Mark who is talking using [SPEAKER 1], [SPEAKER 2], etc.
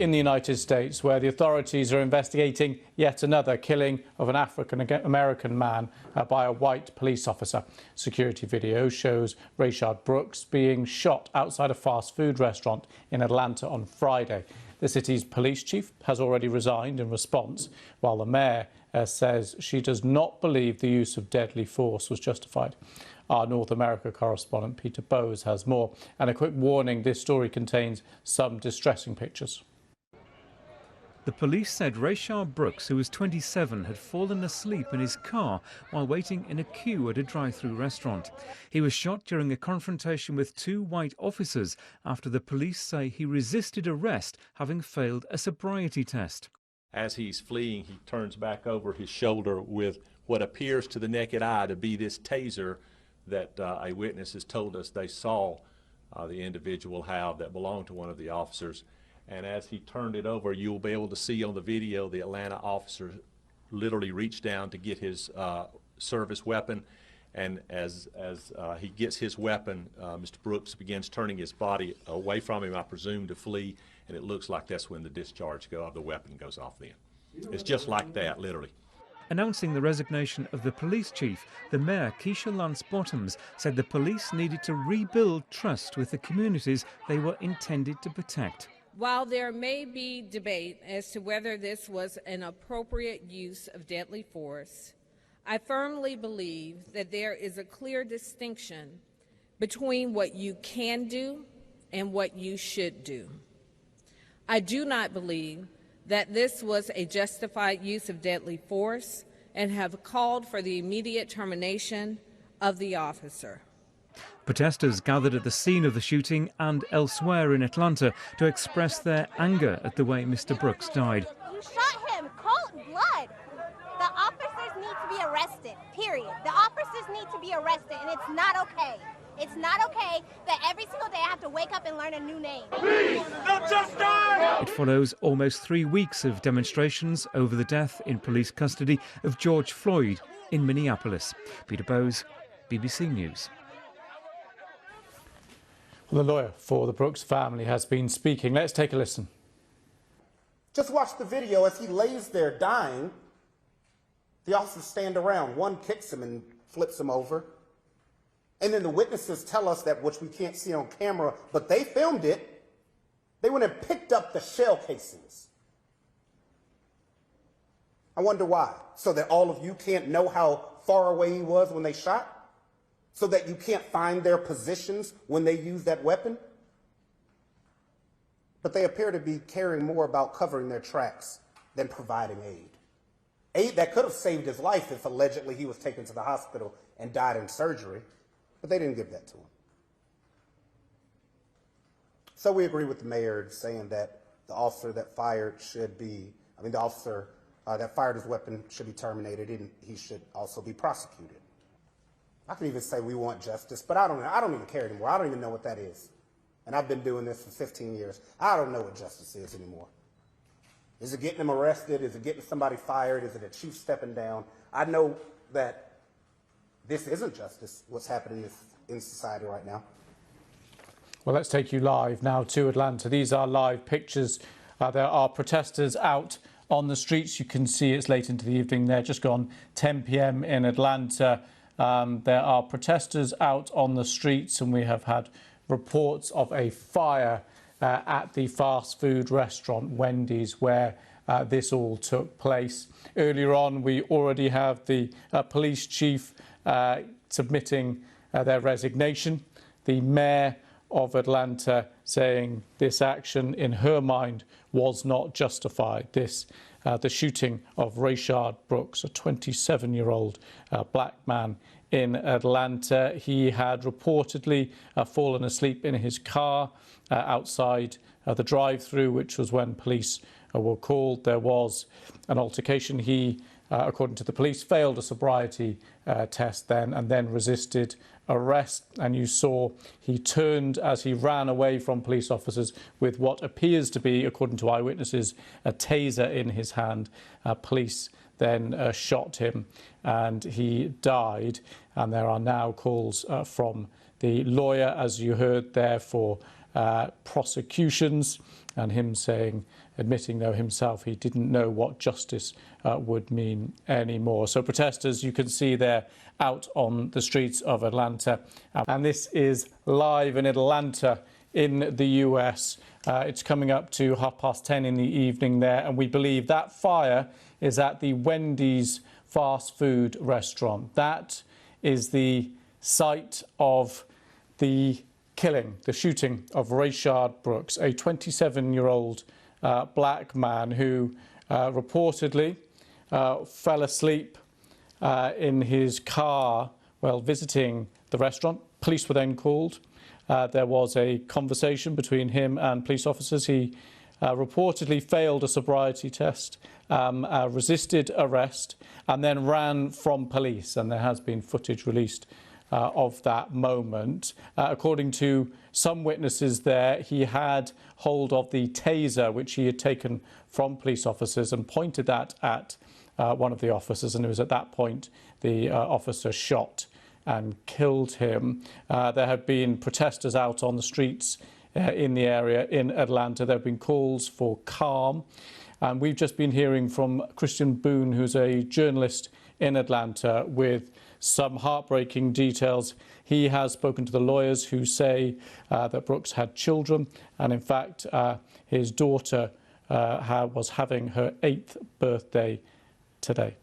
[SPEAKER 1] in the United States, where the authorities are investigating yet another killing of an African-American man by a white police officer. Security video shows Rayshard Brooks being shot outside a fast food restaurant in Atlanta on Friday. The city's police chief has already resigned in response, while the mayor says she does not believe the use of deadly force was justified. Our North America correspondent Peter Bowes has more. And a quick warning, this story contains some distressing pictures.
[SPEAKER 2] The police said Rayshard Brooks, who was 27, had fallen asleep in his car while waiting in a queue at a drive-through restaurant. He was shot during a confrontation with two white officers after the police say he resisted arrest, having failed a sobriety test.
[SPEAKER 3] As he's fleeing, he turns back over his shoulder with what appears to the naked eye to be this taser that a witness has told us they saw the individual have that belonged to one of the officers. And as he turned it over, you'll be able to see on the video the Atlanta officer literally reached down to get his service weapon. And as he gets his weapon, Mr. Brooks begins turning his body away from him, I presume, to flee. And it looks like that's when the discharge of the weapon goes off then. It's just like that, literally.
[SPEAKER 2] Announcing the resignation of the police chief, the mayor, Keisha Lance Bottoms, said the police needed to rebuild trust with the communities they were intended to protect.
[SPEAKER 4] While there may be debate as to whether this was an appropriate use of deadly force, I firmly believe that there is a clear distinction between what you can do and what you should do. I do not believe that this was a justified use of deadly force and have called for the immediate termination of the officer.
[SPEAKER 2] Protesters gathered at the scene of the shooting and elsewhere in Atlanta to express their anger at the way Mr. Brooks died.
[SPEAKER 5] You shot him, cold blood. The officers need to be arrested, period. The officers need to be arrested, and it's not okay. It's not okay that every single day I have to wake up and learn a new name.
[SPEAKER 6] Please, no justice!
[SPEAKER 2] It follows almost 3 weeks of demonstrations over the death in police custody of George Floyd in Minneapolis. Peter Bowes, BBC News.
[SPEAKER 1] Well, the lawyer for the Brooks family has been speaking. Let's take a listen.
[SPEAKER 7] Just watch the video as he lays there dying. The officers stand around. One kicks him and flips him over. And then the witnesses tell us that, which we can't see on camera, but they filmed it. They went and picked up the shell casings. I wonder why. So that all of you can't know how far away he was when they shot? So that you can't find their positions when they use that weapon? But they appear to be caring more about covering their tracks than providing aid. Aid that could have saved his life if allegedly he was taken to the hospital and died in surgery. But they didn't give that to him. So we agree with the mayor saying that the officer that fired the officer that fired his weapon should be terminated, and he should also be prosecuted. I can even say we want justice, but I don't even care anymore. I don't even know what that is. And I've been doing this for 15 years. I don't know what justice is anymore. Is it getting him arrested? Is it getting somebody fired? Is it a chief stepping down? I know that this isn't justice, what's happening in society right now.
[SPEAKER 1] Well, let's take you live now to Atlanta. These are live pictures. There are protesters out on the streets. You can see it's late into the evening there, just gone 10 p.m. in Atlanta. There are protesters out on the streets, and we have had reports of a fire at the fast food restaurant Wendy's, where this all took place. Earlier on, we already have the police chief submitting their resignation. The mayor of Atlanta saying this action, in her mind, was not justified. The shooting of Rayshard Brooks, a 27-year-old black man in Atlanta. He had reportedly fallen asleep in his car outside the drive-through, which was when police were called. There was an altercation. He, according to the police, failed a sobriety test then and then resisted arrest. And you saw he turned as he ran away from police officers with what appears to be, according to eyewitnesses, a taser in his hand. Police then shot him and he died. And there are now calls from the lawyer, as you heard there, for prosecutions, and him admitting though himself he didn't know what justice would mean anymore. So protesters, you can see there out on the streets of Atlanta. And this is live in Atlanta in the US. It's coming up to 10:30 in the evening there, and we believe that fire is at the Wendy's fast food restaurant. That is the site of the shooting of Rayshard Brooks, a 27-year-old black man who reportedly fell asleep in his car while visiting the restaurant. Police were then called. There was a conversation between him and police officers. He reportedly failed a sobriety test, resisted arrest, and then ran from police. And there has been footage released of that moment. According to some witnesses there, he had hold of the taser which he had taken from police officers and pointed that at one of the officers, and it was at that point the officer shot and killed him. There have been protesters out on the streets in the area in Atlanta. There have been calls for calm, and we've just been hearing from Christian Boone, who's a journalist in Atlanta, with some heartbreaking details. He has spoken to the lawyers who say that Brooks had children, and in fact his daughter was having her 8th birthday today.